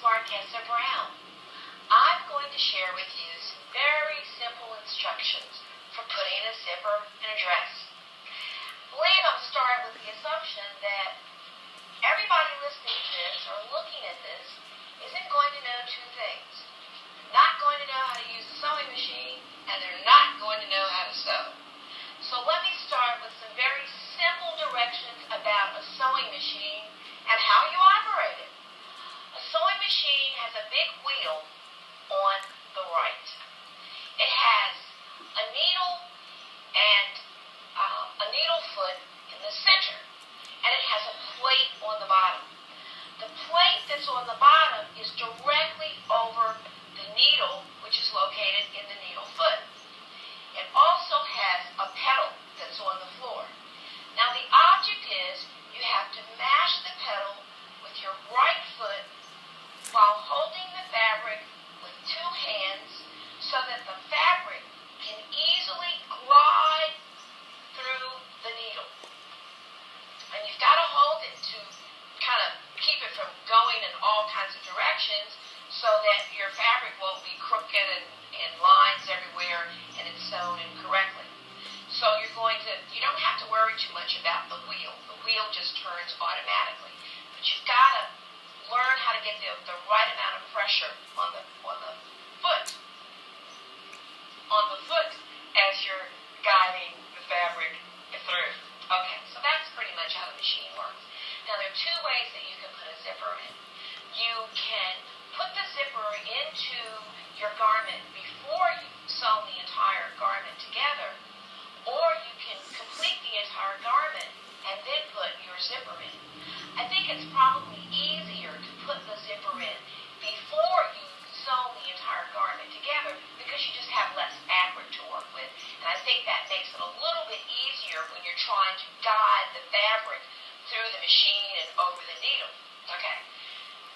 Brown. I'm going to share with you some very simple instructions for putting a zipper in a dress. I believe I'll start with the assumption that everybody listening to this or looking at this isn't going to know two things. They're not going to know how to use a sewing machine, and they're not going to know how to sew. So let me start with some very simple directions about a sewing machine and how you operate it. A sewing machine has a big wheel on the right. It has a needle and a needle foot in the center, and it has a plate on the bottom. The plate that's on the bottom is directly over the needle, which is located in the needle foot. It also has a pedal that's on the floor. Now the object is you have to mash the pedal with your right foot while holding the fabric with two hands so that the fabric can easily glide through the needle. And you've got to hold it to kind of keep it from going in all kinds of directions so that your fabric won't be crooked and lines everywhere and it's sewn incorrectly. So you don't have to worry too much about the wheel. The wheel just turns automatically. But you've got to learn how to get the right amount of pressure on the foot as you're guiding the fabric through. Okay, so that's pretty much how the machine works. Now there are two ways that you can put a zipper in. You can put the zipper into your garment before you sew the entire garment together, or you can complete the entire garment and then put your zipper in. I think it's probably easier to put the zipper in before you sew the entire garment together because you just have less fabric to work with. And I think that makes it a little bit easier when you're trying to guide the fabric through the machine and over the needle. Okay.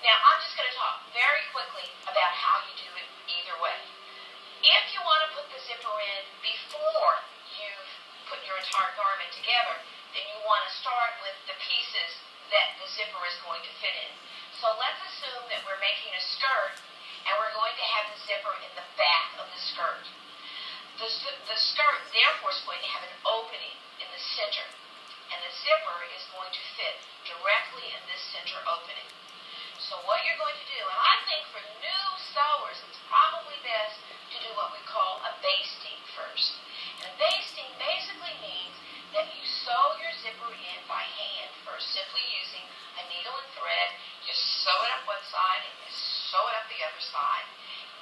Now I'm just going to talk very quickly about how you do it either way. If you want to put the zipper in before you've put your entire garment together, then you want to start with the pieces that the zipper is going to fit in. So let's assume that we're making a skirt and we're going to have the zipper in the back of the skirt. The skirt therefore is going to have an opening in the center, and the zipper is going to fit directly in this center opening. So what you're going to do, and I think for new sewers it's probably best to do what we call a basting first. And basting basically means that you sew your zipper in by hand first, simply using a needle and thread. You sew it up one side and you sew it up the other side.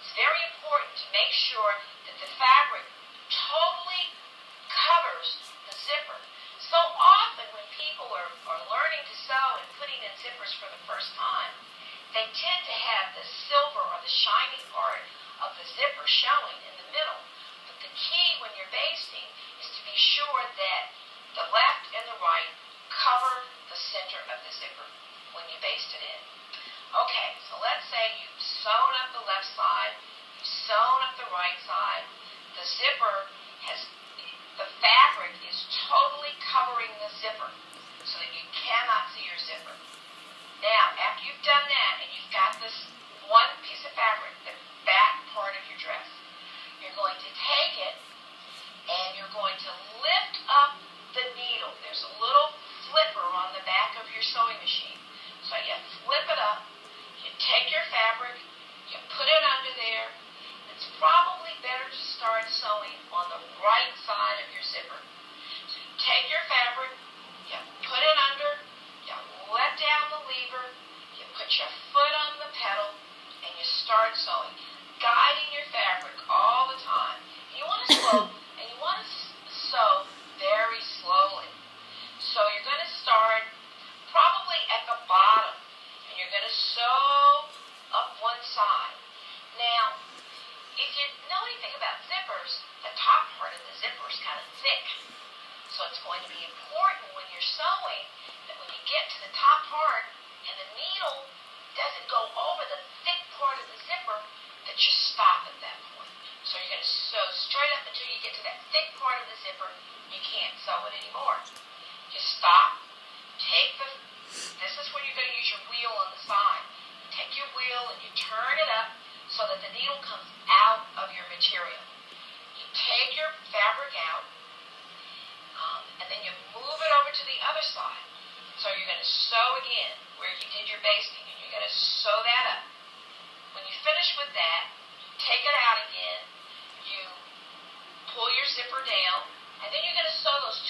It's very important to make sure that the fabric totally covers the zipper. So often when people are learning to sew and putting in zippers for the first time, they tend to have the silver or the shiny part of the zipper showing in the middle. But the key when you're basting is to be sure that the left and the right cover the center of the zipper when you baste it in. Okay, so let's say you've sewn up the left side, you've sewn up the right side. The zipper the fabric is totally covering the zipper so that you cannot see your zipper. Now, after you've done that and you've got this one piece of fabric, the back part of your dress, you're going to take it and you're going to lift up the needle. There's a little flipper on the back of your sewing machine. So you flip it up, you take your fabric, you put it under there. It's probably better to start sewing on the right side of your zipper. So you take your fabric, you put it under, you let down the lever, you put your foot on the pedal, and you start sewing, guiding your fabric all the time. You want to sew very slowly. So you're going to start probably at the bottom, and you're going to sew up one side. Now, if you know anything about zippers, the top part of the zipper is kind of thick. So it's going to be important when you're sewing that when you get to the top part and the needle doesn't go over the thick part of the zipper, that you stop at that point. So you're going to sew straight up until you get to that thick part of the zipper. You can't sew it anymore. You stop, this is where you're going to use your wheel on the side. You take your wheel and needle comes out of your material. You take your fabric out, and then you move it over to the other side. So you're going to sew again where you did your basting, and you're going to sew that up. When you finish with that, take it out again, you pull your zipper down, and then you're going to sew those